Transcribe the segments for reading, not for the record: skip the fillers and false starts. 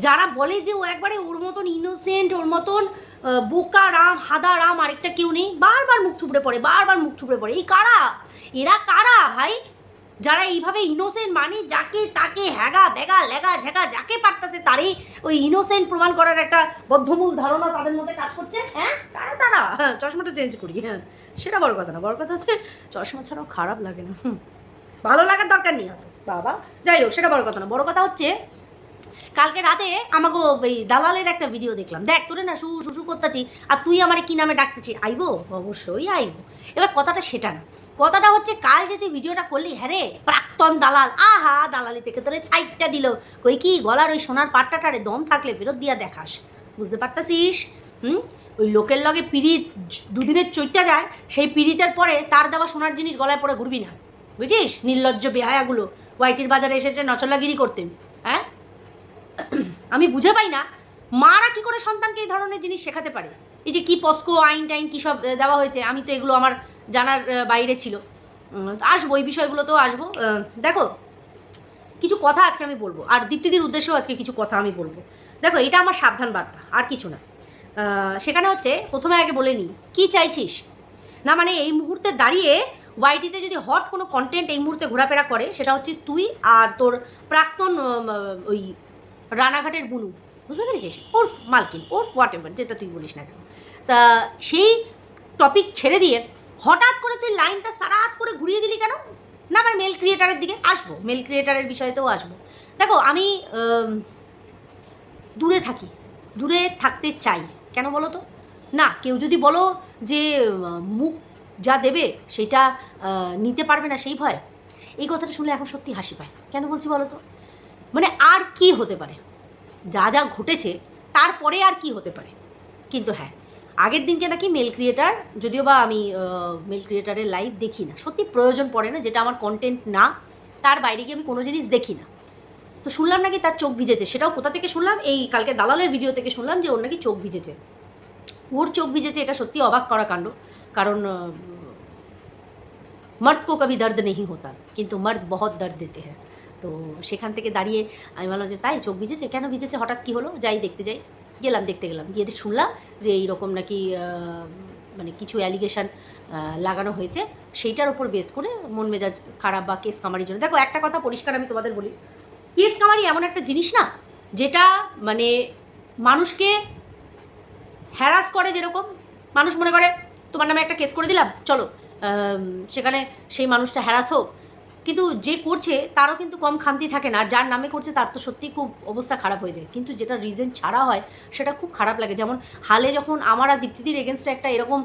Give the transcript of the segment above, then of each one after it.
যারা বলে যে ও একবারে ওর মতন ইনোসেন্ট, ওর মতন বোকা রাম, হাদা রাম আরেকটা কেউ নেই, বারবার মুখ থুবড়ে পড়ে, বারবার মুখ থুবড়ে পড়ে। এই কারা? এরা কারা ভাই? যারা এইভাবে ইনোসেন্ট মানে যাকে তাকে হ্যাগা ব্যাগা লেগা ঝেগা যাকে পারতেছে তারই ওই ইনোসেন্ট প্রমাণ করার একটা বদ্ধমূল ধারণা তাদের মধ্যে কাজ করছে। হ্যাঁ, কারা তারা? হ্যাঁ, চশমাটা চেঞ্জ করি। হ্যাঁ, সেটা বড় কথা না, বড় কথা হচ্ছে চশমা ছাড়াও খারাপ লাগে না। ভালো লাগার দরকার নেই হয়তো বাবা, যাই হোক সেটা বড় কথা না। বড় কথা হচ্ছে কালকে রাতে আমাকে এই দালালের একটা ভিডিও দেখলাম। দেখ তোরে না শুশু করতেছি আর তুই আমারে কি নামে ডাকতেছি? আইবো, অবশ্যই আইবো। এবার কথাটা সেটা না, কথাটা হচ্ছে কাল যে তুই ভিডিওটা করলি, হ্যাঁ রে প্রাক্তন দালাল, আহা দালালি থেকে তোরে সাইডটা দিল, কই কি গলার ওই সোনার পাট্টাটারে দম থাকলে ফেরত দিয়া দেখাস, বুঝতে পারতাছিস? ওই লোকের লগে পিড়িত দুদিনের চৈটটা যায়, সেই পিড়িতের পরে তার দেওয়া সোনার জিনিস গলায় পরে ঘুরবি না, বুঝিস? নির্লজ্জ বেহায়াগুলো ওয়াইটির বাজারে এসেছে নচলাগিরি করতেন। হ্যাঁ, আমি বুঝে পাই না মারা কি করে সন্তানকে এই ধরনের জিনিস শেখাতে পারে। এই যে কি পস্কো আইন টাইন কী সব দেওয়া হয়েছে, আমি তো এগুলো আমার জানার বাইরে ছিল। আসবো এই বিষয়গুলো তো আসবো। দেখো কিছু কথা আজকে আমি বলবো, আর দীপ্তিদির উদ্দেশ্যেও আজকে কিছু কথা আমি বলবো। দেখো এটা আমার সাবধান বার্তা, আর কিছু না। সেখানে হচ্ছে প্রথমে আগে বলে নিই কী চাইছিস না, মানে এই মুহূর্তে দাঁড়িয়ে ওয়াইটিতে যদি হট কোনো কন্টেন্ট এই মুহূর্তে ঘোরাফেরা করে সেটা হচ্ছে তুই আর তোর প্রাক্তন ওই রানাঘাটের বুনু, বুঝতে পেরেছিস? ওর মালকিন, ওর হোয়াট এভার যেটা তুই বলিস না কেন, তা সেই টপিক ছেড়ে দিয়ে হঠাৎ করে তুই লাইনটা সারাত করে ঘুরিয়ে দিলি কেন? না মানে মেল ক্রিয়েটারের দিকে আসবো, মেল ক্রিয়েটারের বিষয়তেও আসবো। দেখো আমি দূরে থাকি, দূরে থাকতে চাই, কেন বলো তো? না কেউ যদি বলো যে মুখ যা দেবে সেটা নিতে পারবে না সেই ভয়, এই কথাটা শুনলে এখন সত্যি হাসি পায়। কেন বলছি বলো তো? মানে আর কি হতে পারে, যা যা ঘটেছে তারপরে আর কি হতে পারে। কিন্তু হ্যাঁ, আগের দিনকে নাকি মেল ক্রিয়েটার, যদিও বা আমি মেল ক্রিয়েটারের লাইভ দেখি না, সত্যি প্রয়োজন পড়ে না, যেটা আমার কন্টেন্ট না তার বাইরে গিয়ে আমি কোনো জিনিস দেখি না। তো শুনলাম নাকি তার চোখ ভিজেছে, সেটাও কোথা থেকে শুনলাম? এই কালকে দালালের ভিডিও থেকে শুনলাম যে ওর নাকি চোখ ভিজেছে। ওর চোখ ভিজেছে এটা সত্যি অবাক করা কাণ্ড, কারণ মর্দ কো কভি দর্দ নেই হতা কিন্তু মর্দ বহুত দর্দ দেতে হ্যাঁ। তো সেখান থেকে দাঁড়িয়ে আমি বললাম যে তাই চোখ ভিজেছে, কেন ভিজেছে, হঠাৎ কী হলো, যাই দেখতে যাই। গেলাম, দেখতে গেলাম, গিয়ে শুনলাম যে এইরকম নাকি মানে কিছু অ্যালিগেশন লাগানো হয়েছে, সেইটার ওপর বেস করে মন মেজাজ খারাপ বা কেস কামারির জন্য। দেখো একটা কথা পরিষ্কার আমি তোমাদের বলি, কেস কামারি এমন একটা জিনিস না যেটা মানে মানুষকে হ্যারাস করে। যেরকম মানুষ মনে করে তোমার নামে একটা কেস করে দিলাম, চলো সেখানে সেই মানুষটা হ্যারাস হোক, কিন্তু যে করছে তারও কিন্তু কম খামতি থাকে না, যার নামে করছে তার তো সত্যি খুব অবস্থা খারাপ হয়ে যায়, কিন্তু যেটা রিজন ছাড়া হয় সেটা খুব খারাপ লাগে। যেমন হালে যখন আমার আর দীপ্তিদির এগেনস্টে একটা এরকম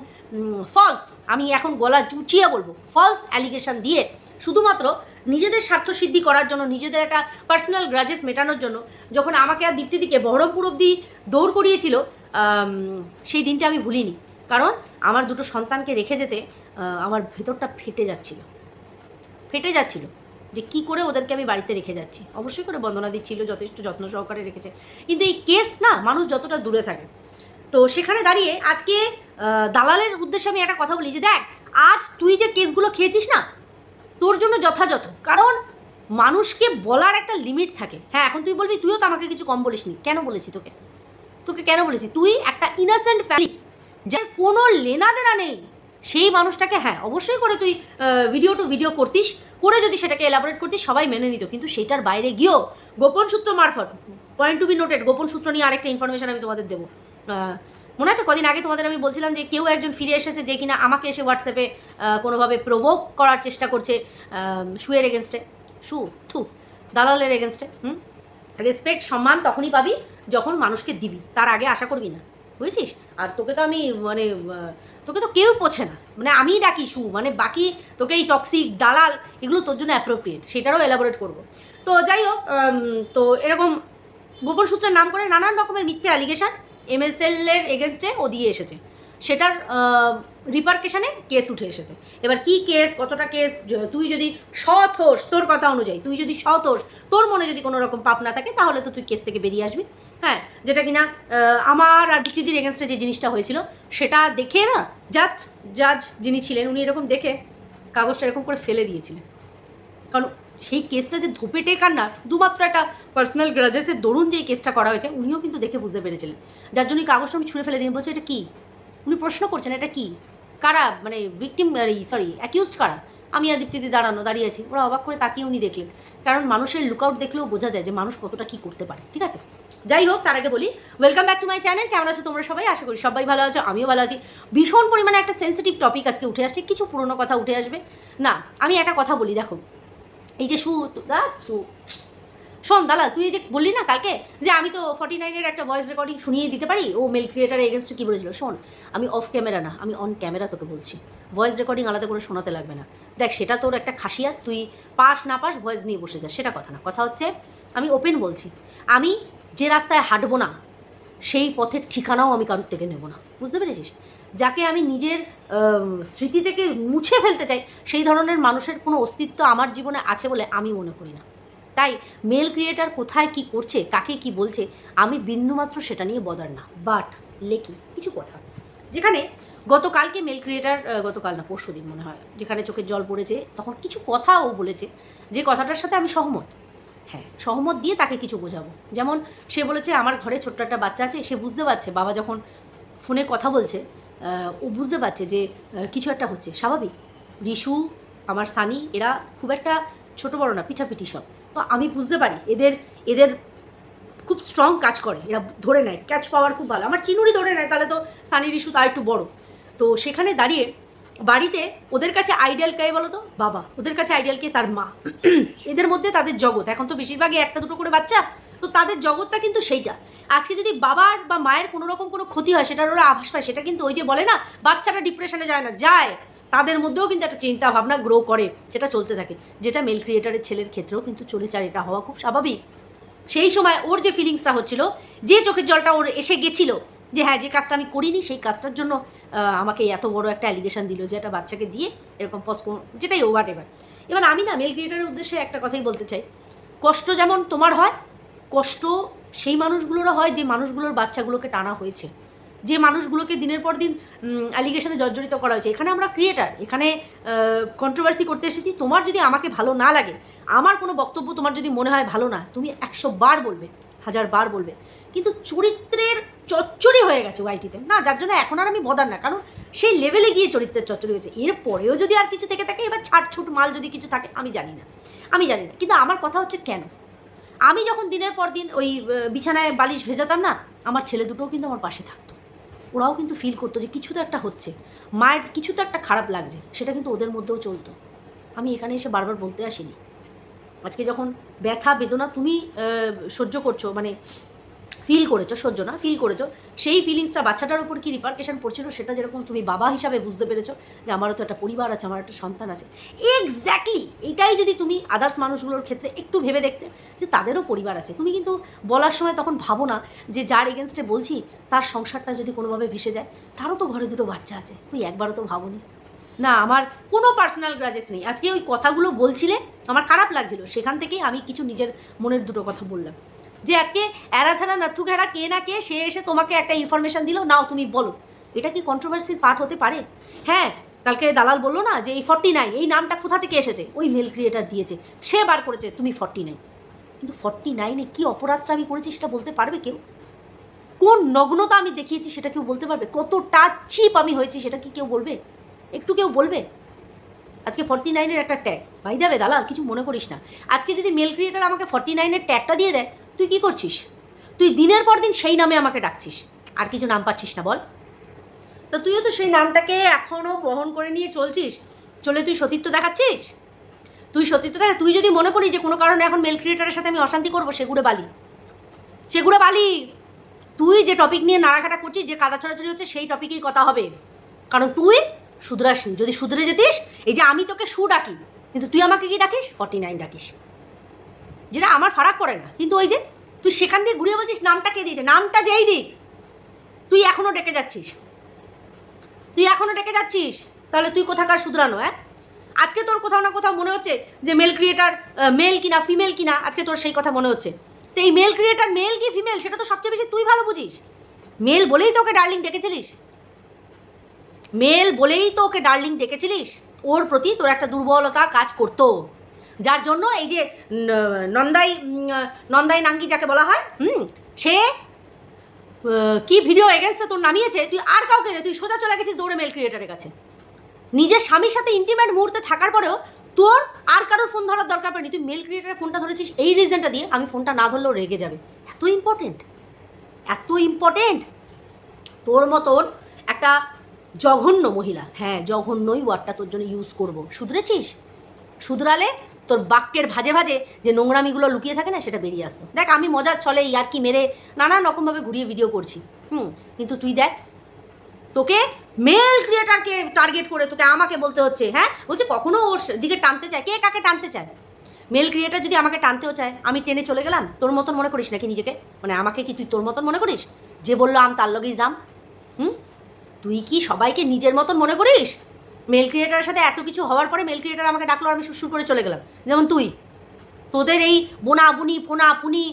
ফলস, আমি এখন গলা চুচিয়ে বলবো, ফলস অ্যালিগেশন দিয়ে শুধুমাত্র নিজেদের স্বার্থসিদ্ধি করার জন্য, নিজেদের একটা পার্সোনাল গ্রাজেস মেটানোর জন্য যখন আমাকে আর দীপ্তিদিকে বহরমপুর অবধি দৌড় করিয়েছিল, সেই দিনটা আমি ভুলিনি। কারণ আমার দুটো সন্তানকে রেখে যেতে আমার ভেতরটা ফেটে যাচ্ছিল যে কি করে ওদেরকে আমি বাড়িতে রেখে যাচ্ছি। অবশ্যই করে বন্দনা দিচ্ছিল, যথেষ্ট যত্ন সহকারে রেখেছে, কিন্তু এই কেস না মানুষ যতটা দূরে থাকে। তো সেখানে দাঁড়িয়ে আজকে দালালের উদ্দেশ্যে আমি একটা কথা বলি যে দেখ, আজ তুই যে কেসগুলো খেয়েছিস না তোর জন্য যথাযথ, কারণ মানুষকে বলার একটা লিমিট থাকে। হ্যাঁ, এখন তুই বলবি তুইও তো আমাকে কিছু কম বলিসনি, কেন বলেছি তোকে কেন বলেছি? তুই একটা ইনোসেন্ট ফ্যামিলি যার কোনো লেনা দেনা নেই, সেই মানুষটাকে হ্যাঁ অবশ্যই করে তুই ভিডিও টু ভিডিও করতিস, করে যদি সেটাকে এলাবোরেট করতিস সবাই মেনে নিত, কিন্তু সেটার বাইরে গিয়েও গোপন সূত্র মারফত, পয়েন্ট টু বি নোটেড, গোপন সূত্র নিয়ে আরেকটা ইনফরমেশন আমি তোমাদের দেবো। মনে আছে কদিন আগে তোমাদের আমি বলছিলাম যে কেউ একজন ফিরে এসেছে যে কিনা আমাকে এসে হোয়াটসঅ্যাপে কোনোভাবে প্রভোক করার চেষ্টা করছে শুয়ের এগেনস্টে, দালালের এগেনস্টে। রেসপেক্ট সম্মান তখনই পাবি যখন মানুষকে দিবি, তার আগে আশা করবি না, বুঝেছিস? আর তোকে তো আমি মানে তোকে তো কেউ পোছে না, মানে আমিই ডাকি মানে বাকি তোকে এই টক্সিক দালাল এগুলো তোর জন্য অ্যাপ্রোপ্রিয়েট, সেটারও এলাবোরেট করব। তো যাই হোক, তো এরকম গোপন সূত্রের নাম করে নানান রকমের মিথ্যে অ্যালিগেশন MSL-এর এগেনস্টে ও দিয়ে এসেছে, সেটার রিপারকেশনে কেস উঠে এসেছে। এবার কি কেস, কতটা কেস, তুই যদি সৎ হোস, তোর কথা অনুযায়ী তুই যদি সৎ হোস, তোর মনে যদি কোনো রকম পাপ না থাকে, তাহলে তো তুই কেস থেকে বেরিয়ে আসবি। হ্যাঁ, যেটা কিনা আমার আর দীপ্তিদির এগেনস্টে যে জিনিসটা হয়েছিল সেটা দেখে না জাজ যিনি ছিলেন উনি এরকম দেখে কাগজটা এরকম করে ফেলে দিয়েছিলেন, কারণ সেই কেসটা যে ধোপে টেকার না, শুধুমাত্র একটা পার্সোনাল গ্রাজেসের দরুন যে এই কেসটা করা হয়েছে, উনিও কিন্তু দেখে বুঝতে পেরেছিলেন, যার জন্য কাগজটা উনি ছুঁড়ে ফেলে দিয়ে বলছে এটা কী, উনি প্রশ্ন করছেন এটা কী, কারা মানে ভিকটিম অ্যাকিউজড কারা। আমি আর দীপ্তিদি দাঁড়িয়েছি, ওরা অবাক করে তাকিয়ে উনি দেখলেন, কারণ মানুষের লুকআউট দেখলেও বোঝা যায় যে মানুষ কতটা কী করতে পারে। ঠিক আছে, যাই হোক, তার আগে বলি welcome back to my channel. কেমন আছো তোমরা সবাই? আশা করি সবাই ভালো আছো, আমিও ভালো আছি। ভীষণ পরিমাণে একটা সেন্সিটিভ টপিক আজকে উঠে আসছে, কিছু পুরনো কথা উঠে আসবে না। আমি একটা কথা বলি, দেখো এই যে শোন দালাল, তুই যে বললি না কালকে যে আমি তো 49-এর একটা ভয়েস রেকর্ডিং শুনিয়ে দিতে পারি, ও মেল ক্রিয়েটারের এগেনস্টে কী বলেছিল। শোন, আমি অফ ক্যামেরা না, আমি অন ক্যামেরা তোকে বলছি, ভয়েস রেকর্ডিং আলাদা করে শোনাতে লাগবে না। দেখ, সেটা তোর একটা খাসিয়াত, তুই পাস না পাস ভয়েস নিয়ে বসে যাস, সেটা কথা না। কথা হচ্ছে আমি ওপেন বলছি, আমি যে রাস্তায় হাঁটবো না সেই পথের ঠিকানাও আমি কারোর থেকে নেব না, বুঝতে পেরেছিস? যাকে আমি নিজের স্মৃতি থেকে মুছে ফেলতে চাই, সেই ধরনের মানুষের কোনো অস্তিত্ব আমার জীবনে আছে বলে আমি মনে করি না। তাই মেল ক্রিয়েটার কোথায় কি করছে, কাকে কি বলছে, আমি বিন্দুমাত্র সেটা নিয়ে বদার না। বাট লেকি কিছু কথা, যেখানে গতকালকে মেল ক্রিয়েটার, গতকাল না পরশু দিন মনে হয়, যেখানে চোখের জল পড়েছে, তখন কিছু কথা ও বলেছে যে কথাটার সাথে আমি সহমত। হ্যাঁ, সহমত দিয়ে তাকে কিছু বোঝাবো। যেমন সে বলেছে আমার ঘরে ছোট্ট একটা বাচ্চা আছে, সে বুঝতে পারছে বাবা যখন ফোনে কথা বলছে, ও বুঝতে পারছে যে কিছু একটা হচ্ছে। স্বাভাবিক, রিশু, আমার সানি, এরা খুব একটা ছোটো বড়ো না, পিঠাপিঠি সব। তো আমি বুঝতে পারি এদের এদের খুব স্ট্রং কাজ করে, এরা ধরে নেয়, ক্যাচ পাওয়ার খুব ভালো। আমার চিনুরি ধরে নেয়, তাহলে তো সানি রিশু তার একটু বড়। তো সেখানে দাঁড়িয়ে বাড়িতে ওদের কাছে আইডিয়াল কে বলো তো? বাবা। ওদের কাছে আইডিয়াল কে? তার মা। এদের মধ্যে তাদের জগৎ, এখন তো বেশিরভাগই একটা দুটো করে বাচ্চা, তো তাদের জগৎটা কিন্তু সেইটা। আজকে যদি বাবার বা মায়ের কোনো রকম কোনো ক্ষতি হয়, সেটার ওরা আভাস পায়, সেটা কিন্তু ওই যে বলে না বাচ্চাটা ডিপ্রেশনে যায় না, যায়, তাদের মধ্যেও কিন্তু একটা চিন্তা ভাবনা গ্রো করে, সেটা চলতে থাকে, যেটা মেল ক্রিয়েটারের ছেলের ক্ষেত্রেও কিন্তু চলেছে, আর এটা হওয়া খুব স্বাভাবিক। সেই সময় ওর যে ফিলিংসটা হচ্ছিল, যে চোখের জলটা ওর এসে গেছিলো, যে হ্যাঁ, যে কাজটা আমি করিনি সেই কাজটার জন্য আমাকে এত বড় একটা অ্যালিগেশন দিল, যে একটা বাচ্চাকে দিয়ে এরকম যেটাই হোয়াট এভার। এবার আমি না মেল ক্রিয়েটারের উদ্দেশ্যে একটা কথাই বলতে চাই, কষ্ট যেমন তোমার হয়, কষ্ট সেই মানুষগুলোরও হয় যে মানুষগুলোর বাচ্চাগুলোকে টানা হয়েছে, যে মানুষগুলোকে দিনের পর দিন অ্যালিগেশনে জর্জরিত করা হয়েছে। এখানে আমরা ক্রিয়েটার, এখানে কন্ট্রোভার্সি করতে এসেছি। তোমার যদি আমাকে ভালো না লাগে, আমার কোনো বক্তব্য তোমার যদি মনে হয় ভালো না, তুমি 100 বার বলবে, 1000 বার বলবে, কিন্তু চরিত্রের চচ্চড়ি হয়ে গেছে ওয়াইটিতে না, যার জন্য এখন আর আমি বদার না, কারণ সেই লেভেলে গিয়ে চরিত্রের চচ্চড়ি হয়েছে। এরপরেও যদি আর কিছু থেকে থাকে, এবার ছাটছুট মাল যদি কিছু থাকে, আমি জানি না। কিন্তু আমার কথা হচ্ছে, কেন আমি যখন দিনের পর দিন ওই বিছানায় বালিশ ভেজাতাম না, আমার ছেলে দুটোও কিন্তু আমার পাশে থাকতো, ওরাও কিন্তু ফিল করতো যে কিছু তো একটা হচ্ছে, মায়ের কিছু তো একটা খারাপ লাগছে, সেটা কিন্তু ওদের মধ্যেও চলতো। আমি এখানে এসে বারবার বলতে আসিনি। আজকে যখন ব্যথা বেদনা তুমি সহ্য করছো, মানে ফিল করেছো, সহ্য না, ফিল করেছো, সেই ফিলিংসটা বাচ্চাটার উপর কী রিপারকেশন পড়ছিল, সেটা যেরকম তুমি বাবা হিসাবে বুঝতে পেরেছো যে আমারও তো একটা পরিবার আছে, আমার একটা সন্তান আছে। এক্স্যাক্টলি এটাই যদি তুমি আদার্স মানুষগুলোর ক্ষেত্রে একটু ভেবে দেখতে, যে তাদেরও পরিবার আছে, তুমি কিন্তু বলার সময় তখন ভাবো না যে যার এগেনস্টে বলছি তার সংসারটা যদি কোনোভাবে ভেসে যায়, তারও তো ঘরে দুটো বাচ্চা আছে, তুই একবারও তো ভাবোনি না। আমার কোনো পার্সোনাল গ্রাজেস নেই, আজকে ওই কথাগুলো বলছিলে আমার খারাপ লাগছিল, সেখান থেকেই আমি কিছু নিজের মনের দুটো কথা বললাম, যে আজকে এরাথানা নাথু ঘেরা কে না কে, সে এসে তোমাকে একটা ইনফরমেশান দিল, নাও তুমি বলো, এটা কি কন্ট্রোভার্সির পার্ট হতে পারে? হ্যাঁ, কালকে দালাল বললো না যে এই 49 এই নামটা কোথা থেকে এসেছে, ওই মেল ক্রিয়েটার দিয়েছে, সে বার করেছে তুমি 49। কিন্তু 49-এ কী অপরাধটা আমি করেছি সেটা বলতে পারবে কেউ? কোন নগ্নতা আমি দেখিয়েছি সেটা কেউ বলতে পারবে? কতটা চিপ আমি হয়েছি সেটা কি কেউ বলবে? একটু কেউ বলবে? আজকে 49-এর একটা ট্যাগ ভাই দেবে দালাল, কিছু মনে করিস না। আজকে যদি মেল ক্রিয়েটার আমাকে 49-এর ট্যাগটা দিয়ে দেয়, তুই কী করছিস? তুই দিনের পর দিন সেই নামে আমাকে ডাকছিস, আর কিছু নাম পাচ্ছিস না বল? তো তুইও তো সেই নামটাকে এখনও বহন করে নিয়ে চলছিস, চলে তুই সতীত্ব দেখাচ্ছিস, তুই যদি মনে করিস যে কোনো কারণে এখন মেল ক্রিয়েটারের সাথে আমি অশান্তি করবো, সেগুড়ে বালি। তুই যে টপিক নিয়ে নাড়াঘাটা করছিস, যে কাদা ছড়াছড়ি হচ্ছে, সেই টপিকেই কথা হবে, কারণ তুই শুধরাসনি। যদি শুধরে যেতিস, এই যে আমি তোকে ডাকি, কিন্তু তুই আমাকে কি ডাকিস? 49 ডাকিস, যেটা আমার ফারাক পড়ে না। কিন্তু ওই যে তুই সেখান দিয়ে ঘুরিয়ে বলছিস নামটা কে দিয়েছে, নামটা যেই দিক তুই এখনও ডেকে যাচ্ছিস, তাহলে তুই কোথাকার শুধরানো? হ্যাঁ, আজকে তোর কোথাও না কোথাও মনে হচ্ছে যে মেল ক্রিয়েটার মেল কিনা ফিমেল কিনা, আজকে তোর সেই কথা মনে হচ্ছে। তো এই মেল ক্রিয়েটার মেল কি ফিমেল সেটা তো সবচেয়ে বেশি তুই ভালো বুঝিস। মেল বলেই তো ওকে ডার্লিং ডেকেছিলিস, ওর প্রতি তোর একটা দুর্বলতা কাজ করতো, যার জন্য এই যে নন্দাই নাঙ্গি যাকে বলা হয় সে কি ভিডিও এগেনস্টে তোর নামিয়েছে, তুই আর কাউকে নেই, তুই সোজা চলে গেছিস দৌড়ে মেল ক্রিয়েটারের কাছে। নিজের স্বামীর সাথে ইন্টিমেট মুহূর্তে থাকার পরেও তোর আর কারোর ফোন ধরার দরকার পড়েনি, তুই মেল ক্রিয়েটারের ফোনটা ধরেছিস এই রিজনটা দিয়ে, আমি ফোনটা না ধরলেও রেগে যাবে। এত ইম্পর্টেন্ট, এত ইম্পর্টেন্ট। তোর মতন একটা জঘন্য মহিলা, হ্যাঁ জঘন্যই ওয়ার্ডটা তোর জন্য ইউজ করবো, শুধরেছিস? শুধরালে তোর বাক্যের ভাজে ভাজে যে নোংরামিগুলো লুকিয়ে থাকে না, সেটা বেরিয়ে আসতো। দেখ আমি মজার ছলে ইয়ার্কি মেরে নানান রকমভাবে ঘুরিয়ে ভিডিও করছি, কিন্তু তুই দেখ তোকে মেল ক্রিয়েটারকে টার্গেট করে তোকে আমাকে বলতে হচ্ছে। হ্যাঁ বলছে কখনো ওর দিকে টানতে চায়, কে কাকে টানতে চায়? মেল ক্রিয়েটার যদি আমাকে টানতেও চায়, আমি টেনে চলে গেলাম, তোর মতন মনে করিস নাকি নিজেকে? মানে আমাকে কি তুই তোর মতন মনে করিস? যে বললো আম তার লগেই যাম। তুই কি সবাইকে নিজের মতন মনে করিস? মেল ক্রিয়েটারের সাথে এত কিছু হওয়ার পরে মেল ক্রিয়েটার আমাকে ডাকলো, আমি সুর করে চলে গেলাম। যেমন তুই তোদের এই বোনাবুনি ফোনাফুনি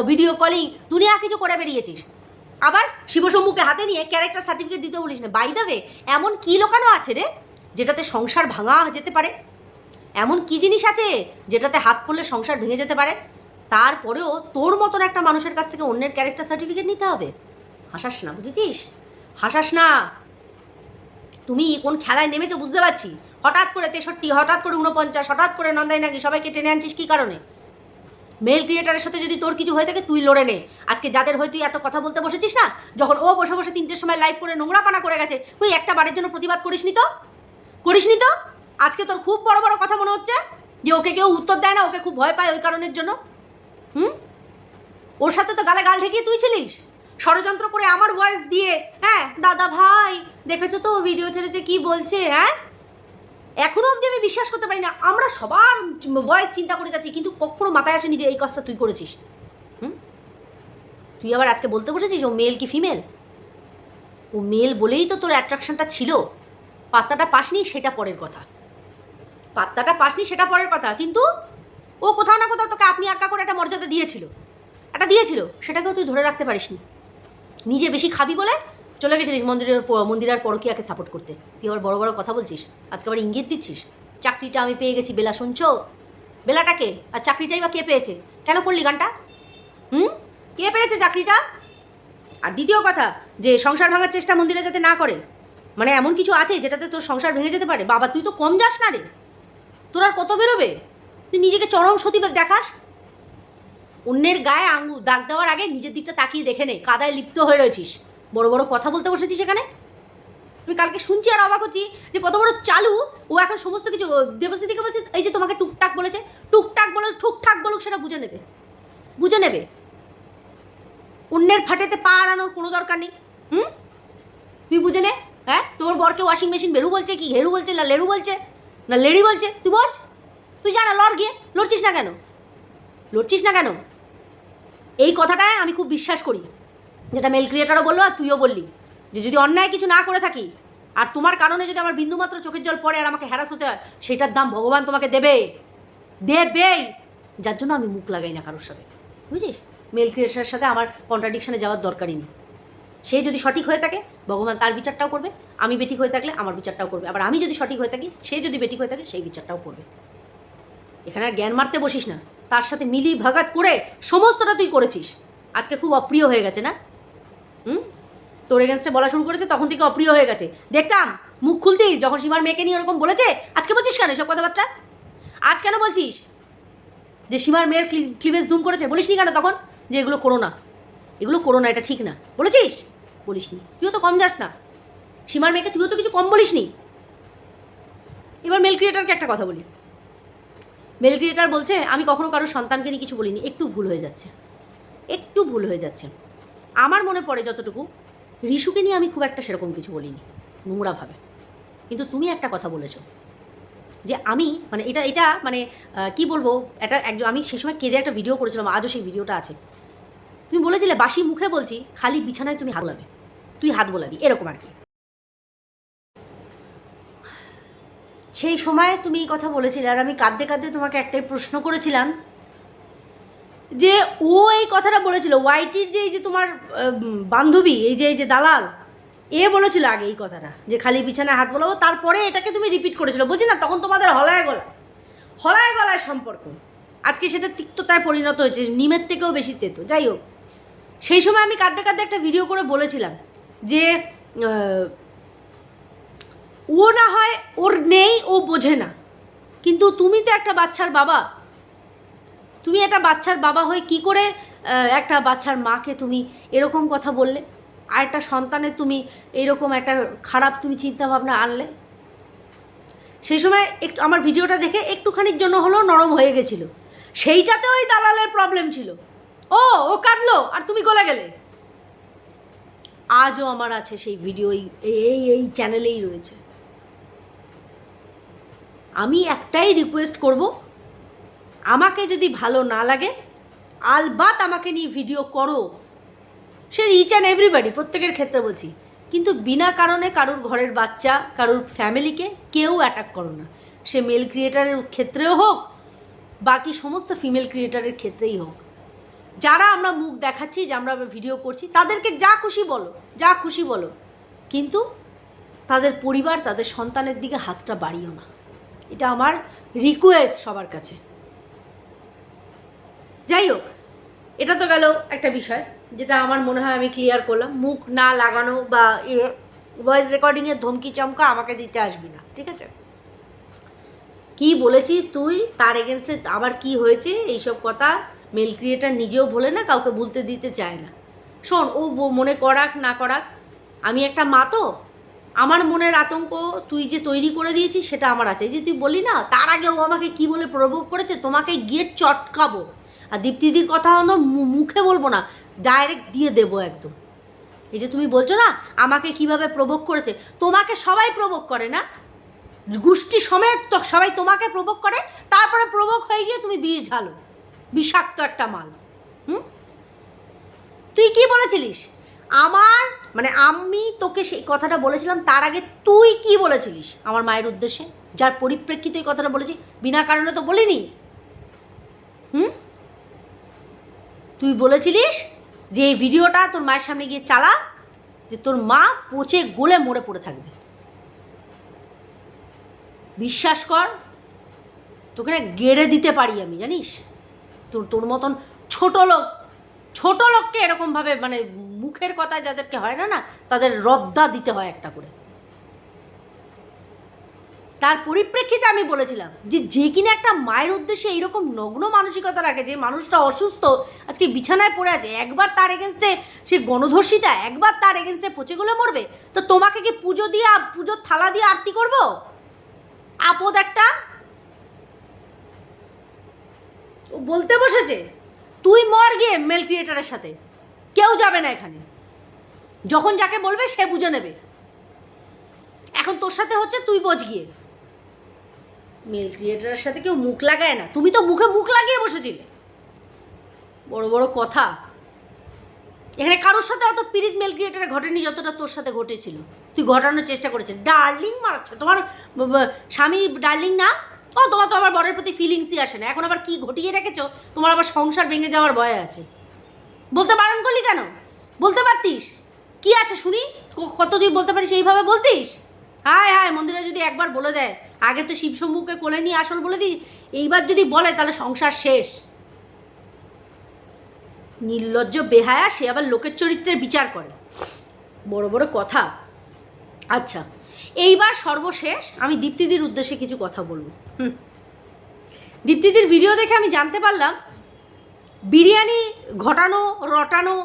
ভিডিও কলিং দুনিয়া কিছু করে বেরিয়েছিস, আবার শিবশম্ভুকে হাতে নিয়ে ক্যারেক্টার সার্টিফিকেট দিতে বলিস না। বাই দ্য ওয়ে, এমন কী লোকানো আছে রে যেটাতে সংসার ভাঙা যেতে পারে? এমন কি জিনিস আছে যেটাতে হাত পড়লে সংসার ভেঙে যেতে পারে? তারপরেও তোর মতন একটা মানুষের কাছ থেকে অন্যের ক্যারেক্টার সার্টিফিকেট নিতে হবে? হাসাস না, বুঝেছিস? হাসাস না। তুমি কোন খেলায় নেমেছো বুঝতে পারছি। হঠাৎ করে 63, হঠাৎ করে 49, হঠাৎ করে নন্দাই নাকি সবাইকে টেনে আনছিস কী কারণে? মেল ক্রিয়েটারের সাথে যদি তোর কিছু হয়ে থাকে তুই লড়ে নে। আজকে যাদের হয়ে তুই এত কথা বলতে বসেছিস না, যখন ও বসে বসে 3টের সময় লাইভ করে নোংরাপানা করে গেছে, তুই একটা বারের জন্য প্রতিবাদ করিসনি তো? করিসনি তো? আজকে তোর খুব বড় বড় কথা মনে হচ্ছে যে ওকে কেউ উত্তর দেয় না, ওকে খুব ভয় পায় ওই কারণের জন্য। ওর সাথে তো গালে গাল ঢেকিয়ে তুই ছিলিস, ষড়যন্ত্র করে আমার ভয়েস দিয়ে। হ্যাঁ দাদা ভাই দেখেছো তো ভিডিও ছেড়েছে কি বলছে? হ্যাঁ এখনও অবধি আমি বিশ্বাস করতে পারি না। আমরা সবার ভয়েস চিন্তা করে যাচ্ছি, কিন্তু কখনো মাথায় আসেনি যে এই কাজটা তুই করেছিস। তুই আবার আজকে বলতে বসেছিস ও মেল কি ফিমেল? ও মেল বলেই তো তোর অ্যাট্রাকশনটা ছিল। পাত্তাটা পাসনি সেটা পরের কথা, পাত্তাটা পাসনি সেটা পরের কথা, কিন্তু ও কোথাও না কোথাও তোকে আপনি আক্কা করে একটা মর্যাদা দিয়েছিল, সেটাকেও তুই ধরে রাখতে পারিসনি। নিজে বেশি খাবি বলে চলে গেছিলিস মন্দির আর পরকীয়াকে সাপোর্ট করতে। তুই আবার বড় বড় কথা বলছিস, আজকে আবার ইঙ্গিত দিচ্ছিস চাকরিটা আমি পেয়ে গেছি। বেলা শুনছো? বেলাটাকে আর চাকরিটাই বা কে পেয়েছে? কেন করলি গানটা? কে পেয়েছে চাকরিটা? আর দ্বিতীয় কথা, যে সংসার ভাঙার চেষ্টা মন্দিরে যাতে না করে, মানে এমন কিছু আছে যেটাতে তোর সংসার ভেঙে যেতে পারে? বাবা তুই তো কম যাস না রে, তোর আর কত বেরোবে? তুই নিজেকে চরম সতী দেখাস। অন্যের গায়ে আঙুল দাগ দেওয়ার আগে নিজের দিকটা তাকিয়ে দেখে নে, কাদায় লিপ্ত হয়ে রয়েছিস, বড় বড় কথা বলতে বসেছিস এখানে। আমি কালকে শুনছি আর অবাক হচ্ছি যে কত বড় চালু ও এখন সমস্ত কিছু। দেবশ্রীদিকে বলছে এই যে তোমাকে টুকটাক বলেছে, টুকটাক বলুক ঠুকঠাক বলুক সেটা বুঝে নেবে, বুঝে নেবে। অন্যের ফাটেতে পা আড়ানোর কোনো দরকার নেই। তুই বুঝে নে। হ্যাঁ তোর বরকে ওয়াশিং মেশিন বেরু বলছে কি হেরু বলছে, না লেরু বলছে, না লেডি বলছে, তুই বল। তুই জানা লড় গিয়ে, লড়ছিস না কেন? লড়ছিস না কেন? এই কথাটায় আমি খুব বিশ্বাস করি, যেটা মেল ক্রিয়েটারও বললো আর তুইও বললি, যে যদি অন্যায় কিছু না করে থাকি আর তোমার কারণে যদি আমার বিন্দুমাত্র চোখের জল পড়ে আর আমাকে হ্যারাস হতে হয়, সেটার দাম ভগবান তোমাকে দেবে, দেবেই। যার জন্য আমি মুখ লাগাই না কারোর সাথে, বুঝিস? মেল ক্রিয়েটারের সাথে আমার কন্ট্রাডিকশানে যাওয়ার দরকারই নেই। সে যদি সঠিক হয়ে থাকে ভগবান তার বিচারটাও করবে, আমি বেঠিক হয়ে থাকলে আমার বিচারটাও করবে, আবার আমি যদি সঠিক হয়ে থাকি সে যদি বেঠিক হয়ে থাকে সেই বিচারটাও করবে। এখানে আর জ্ঞান মারতে বসিস না, তার সাথে মিলি ভাগাত করে সমস্তটা তুই করেছিস। আজকে খুব অপ্রিয় হয়ে গেছে না? তোর এগেনস্টে বলা শুরু করেছে তখন থেকে অপ্রিয় হয়ে গেছে। দেখতাম মুখ খুলতেই যখন সীমার মেয়েকে নিয়ে ওরকম বলেছে। আজকে বলছিস কেন এসব কথাবার্তা? আজ কেন বলছিস যে সীমার মেয়ের ক্লিভেজ জুম করেছে? বলিস নি কেন তখন যে এগুলো করো না, এগুলো করো না, এটা ঠিক না? বলেছিস? বলিস নি। তুইও তো কম যাস না, সীমার মেয়েকে তুইও তো কিছু কম বলিস নি। এবার মেল ক্রিয়েটারকে একটা কথা বলি। মেল ক্রিয়েটার বলছে আমি কখনো কারোর সন্তানকে নিয়ে কিছু বলিনি। একটু ভুল হয়ে যাচ্ছে, একটু ভুল হয়ে যাচ্ছে। আমার মনে পড়ে যতটুকু, রিশুকে নিয়ে আমি খুব একটা সেরকম কিছু বলিনি নোংরাভাবে। কিন্তু তুমি একটা কথা বলেছো যে আমি মানে এটা মানে কি বলবো, এটা একজন, আমি সেই সময় কেঁদে একটা ভিডিও করেছিলাম, আজও সেই ভিডিওটা আছে। তুমি বলেছিলে বাসি মুখে বলছি, খালি বিছানায় তুমি হাত বোলাবে, তুই হাত বোলাবি, এরকম আর কি। সেই সময় তুমি এই কথা বলেছিলে আর আমি কাঁদতে কাঁদতে তোমাকে একটাই প্রশ্ন করেছিলাম যে ও এই কথাটা বলেছিল ওয়াইটির যে এই যে তোমার বান্ধবী এই যে দালাল, এ বলেছিল আগে এই কথাটা যে খালি বিছানায় হাত বোলাবো, তারপরে এটাকে তুমি রিপিট করেছিল, বুঝি না? তখন তোমাদের হলায় গলা হলায় গলায় সম্পর্ক, আজকে সেটা তিক্ততায় পরিণত হয়েছে, নিমের থেকেও বেশি তেতো। যাই হোক, সেই সময় আমি কাঁদতে কাঁদতে একটা ভিডিও করে বলেছিলাম যে ও না হয় ওর নেই, ও বোঝে না, কিন্তু তুমি তো একটা বাচ্চার বাবা, তুমি একটা বাচ্চার বাবা হয়ে কি করে একটা বাচ্চার মাকে তুমি এরকম কথা বললে, আর একটা সন্তানের তুমি এইরকম একটা খারাপ তুমি চিন্তাভাবনা আনলে। সেই সময় একটু আমার ভিডিওটা দেখে একটুখানির জন্য হলেও নরম হয়ে গেছিল, সেইটাতে ওই দালালের প্রবলেম ছিল। ও কাঁদলো আর তুমি গলে গেলে। আজও আমার আছে সেই ভিডিও, এই চ্যানেলেই রয়েছে। আমি একটাই রিকোয়েস্ট করব, আমাকে যদি ভালো না লাগে আলবাত আমাকে নিয়ে ভিডিও করো, সে ইচ অ্যান্ড এভরিবাডি, প্রত্যেকের ক্ষেত্রে বলছি, কিন্তু বিনা কারণে কারুর ঘরের বাচ্চা, কারুর ফ্যামিলিকে কেউ অ্যাটাক করো না, সে মেল ক্রিয়েটারের ক্ষেত্রেও হোক, বাকি সমস্ত ফিমেল ক্রিয়েটারের ক্ষেত্রেই হোক। যারা আমরা মুখ দেখাচ্ছি, যে আমরা ভিডিও করছি, তাদেরকে যা খুশি বলো, যা খুশি বলো, কিন্তু তাদের পরিবার, তাদের সন্তানের দিকে হাতটা বাড়িও না। এটা আমার রিকোয়েস্ট সবার কাছে। যাই হোক, এটা তো গেল একটা বিষয় যেটা আমার মনে হয় আমি ক্লিয়ার করলাম। মুখ না লাগানো বা ভয়েস রেকর্ডিংয়ের ধমকি চমকা আমাকে দিতে আসবি না, ঠিক আছে? কি বলেছিস তুই, তার এগেনস্টে আবার কি হয়েছে, এইসব কথা মেল ক্রিয়েটার নিজেও বলে না, কাউকে বলতে দিতে চায় না। শোন, ও মনে করাক না করাক, আমি একটা মা, তো আমার মনের আতঙ্ক তুই যে তৈরি করে দিয়েছিস সেটা আমার আছে। এই যে তুই বলি না, তার আগে ও আমাকে কি বলে প্রভোগ করেছে, তোমাকে গিয়ে চটকাবো। আর দীপ্তিদির কথা হলো মুখে বলবো না, ডাইরেক্ট দিয়ে দেবো একদম। এই যে তুমি বলছো না আমাকে কিভাবে প্রভোগ করেছে, তোমাকে সবাই প্রভোগ করে না, গোষ্ঠী সমেত তো সবাই তোমাকে প্রভোগ করে, তারপরে প্রভোগ হয়ে গিয়ে তুমি বিষ ঢালো, বিষাক্ত একটা মাল। তুই কি বলেছিলিস আমার, মানে আমি তোকে সেই কথাটা বলেছিলাম, তার আগে তুই কি বলেছিলিস আমার মায়ের উদ্দেশ্যে, যার পরিপ্রেক্ষিতে এই কথাটা বলেছি? বিনা কারণে তো বলিনি। তুই বলেছিলিস যে এই ভিডিওটা তোর মায়ের সামনে গিয়ে চালা, যে তোর মা পচে গলে মরে পড়ে থাকবে। বিশ্বাস কর, তোকে না গেড়ে দিতে পারি আমি, জানিস? তোর মতন ছোট লোককে এরকমভাবে, মানে মুখের কথা যাদেরকে হয় না, তাদের রদ্দা দিতে হয় একটা করে। তার পরিপ্রেক্ষিতে আমি বলেছিলাম যে কিনা একটা মায়ের উদ্দেশ্যে এইরকম নগ্ন মানসিকতা রাখে, যে মানুষটা অসুস্থ, আজকে বিছানায় পড়ে আছে, একবার তার এগেনস্টে সে গণধর্ষিতা, একবার তার এগেনস্টে পচেগুলো মরবে, তো তোমাকে কি পুজোর থালা দিয়ে আরতি করবো? আপদ একটা। ও বলতে বসেছে তুই মর গিয়ে মেল ক্রিয়েটারের সাথে, কেউ যাবে না এখানে, যখন যাকে বলবে সে বুঝে নেবে। এখন তোর সাথে হচ্ছে, তুই বোঝ গিয়ে। মেল ক্রিয়েটারের সাথে কেউ মুখ লাগায় না, তুমি তো মুখে মুখ লাগিয়ে বসেছিলে। বড় বড় কথা। এখানে কারোর সাথে অত পীড়িত মেল ক্রিয়েটারে ঘটেনি যতটা তোর সাথে ঘটেছিল। তুই ঘটানোর চেষ্টা করেছিস, ডার্লিং মারাচ্ছে। তোমার স্বামী ডার্লিং না? ও তোমার তো আবার বরের প্রতি ফিলিংসই আসে না, এখন আবার কি ঘটিয়ে রেখেছো, তোমার আবার সংসার ভেঙে যাওয়ার ভয় আছে। বলতে বারণ করলি কেন? বলতে পারতিস, কি আছে শুনি, কত তুই বলতে পারিস, এইভাবে বলতিস? হায় মন্দিরে যদি একবার বলে দেয়, আগে তো শিবশম্ভুকে কোলে নিয়ে আসল বলে দিই, এইবার যদি বলে তাহলে সংসার শেষ। নির্লজ্জ বেহায়া, সে আবার লোকের চরিত্রের বিচার করে, বড় বড় কথা। আচ্ছা, এইবার সর্বশেষ আমি দীপ্তিদির উদ্দেশ্যে কিছু কথা বলবো। দীপ্তিদির ভিডিও দেখে আমি জানতে পারলাম বিরিয়ানি ঘটানো রটানো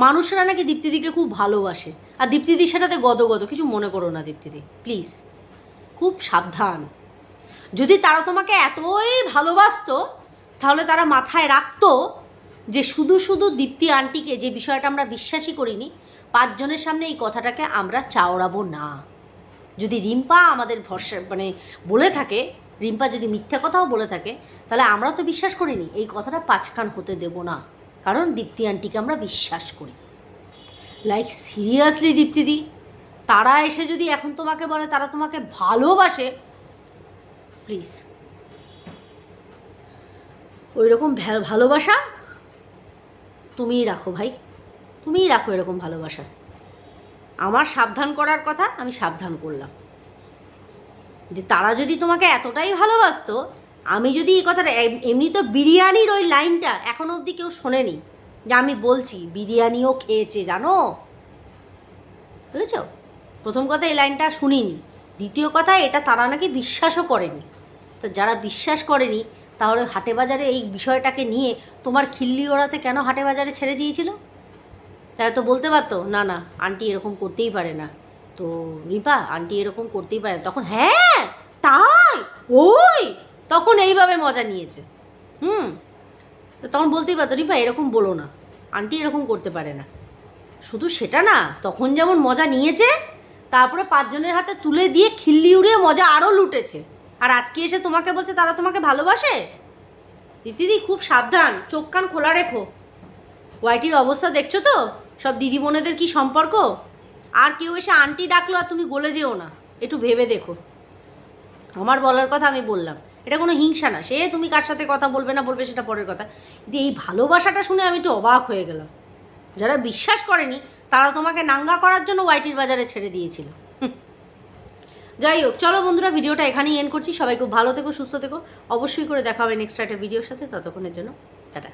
মানুষরা নাকি দীপ্তিদিকে খুব ভালোবাসে, আর দীপ্তিদির সেটাতে গদগদ। কিছু মনে করো না দীপ্তিদি, প্লিজ, খুব সাবধান। যদি তারা তোমাকে এতই ভালোবাসতো, তাহলে তারা মাথায় রাখতো যে শুধু শুধু দীপ্তি আন্টিকে, যে বিষয়টা আমরা বিশ্বাসই করিনি, 5 জনের সামনে এই কথাটাকে আমরা চাওড়াবো না। যদি রিম্পা আমাদের ভরসা, মানে বলে থাকে, রিম্পা যদি মিথ্যা কথাও বলে থাকে, তাহলে আমরা তো বিশ্বাস করিনি, এই কথাটা 5 খান হতে দেব না, কারণ দীপ্তি আন্টিকে আমরা বিশ্বাস করি। লাইক সিরিয়াসলি দীপ্তিদি, তারা এসে যদি এখন তোমাকে বলে তারা তোমাকে ভালোবাসে, প্লিজ ওই রকম ভালোবাসা তুমিই রাখো ভাই, তুমিই রাখো এরকম ভালোবাসা। আমার সাবধান করার কথা, আমি সাবধান করলাম। যে তারা যদি তোমাকে এতটাই ভালোবাসতো, আমি যদি এই কথাটা, এমনি তো বিরিয়ানির ওই লাইনটা এখনো অবধি কেউ শোনেনি যে আমি বলছি বিরিয়ানিও খেয়েছে, জানো, বুঝেছ? প্রথম কথা এই লাইনটা শুনিনি, দ্বিতীয় কথা এটা তারা নাকি বিশ্বাসও করেনি। তো যারা বিশ্বাস করেনি তাহলে হাটে বাজারে এই বিষয়টাকে নিয়ে তোমার খিল্লি ওড়াতে কেন হাটে বাজারে ছেড়ে দিয়েছিল? তারা তো বলতে পারতো না না আন্টি এরকম করতেই পারে না, তো রিপা আন্টি এরকম করতেই পারে, তখন হ্যাঁ তাই ওই তখন এইভাবে মজা নিয়েছে। তো তখন বলতেই পারতো রিপা এরকম বলো না, আন্টি এরকম করতে পারে না। শুধু সেটা না, তখন যেমন মজা নিয়েছে, তারপরে 5 জনের হাতে তুলে দিয়ে খিল্লি উড়িয়ে মজা আরও লুটেছে। আর আজকে এসে তোমাকে বলছে তারা তোমাকে ভালোবাসে। দিদি খুব সাবধান, চোখ কান খোলা রেখো। ওয়াইটির অবস্থা দেখছো তো, সব দিদি বোনেদের কী সম্পর্ক। আর কেউ এসে আন্টি ডাকলো আর তুমি গলে যেও না, একটু ভেবে দেখো। আমার বলার কথা আমি বললাম, এটা কোনো হিংসা না, সে তুমি কার সাথে কথা বলবে না বলবে সেটা পরের কথা, কিন্তু এই ভালোবাসাটা শুনে আমি একটু অবাক হয়ে গেলাম। যারা বিশ্বাস করেনি তারা তোমাকে নাঙ্গা করার জন্য ওয়াইটির বাজারে ছেড়ে দিয়েছিল। যাই হোক, চলো বন্ধুরা, ভিডিওটা এখানেই এন্ড করছি। সবাই খুব ভালো থেকো, সুস্থ থেকো, অবশ্যই করে দেখা হবে নেক্সট একটা ভিডিওর সাথে। ততক্ষণের জন্য টাটা।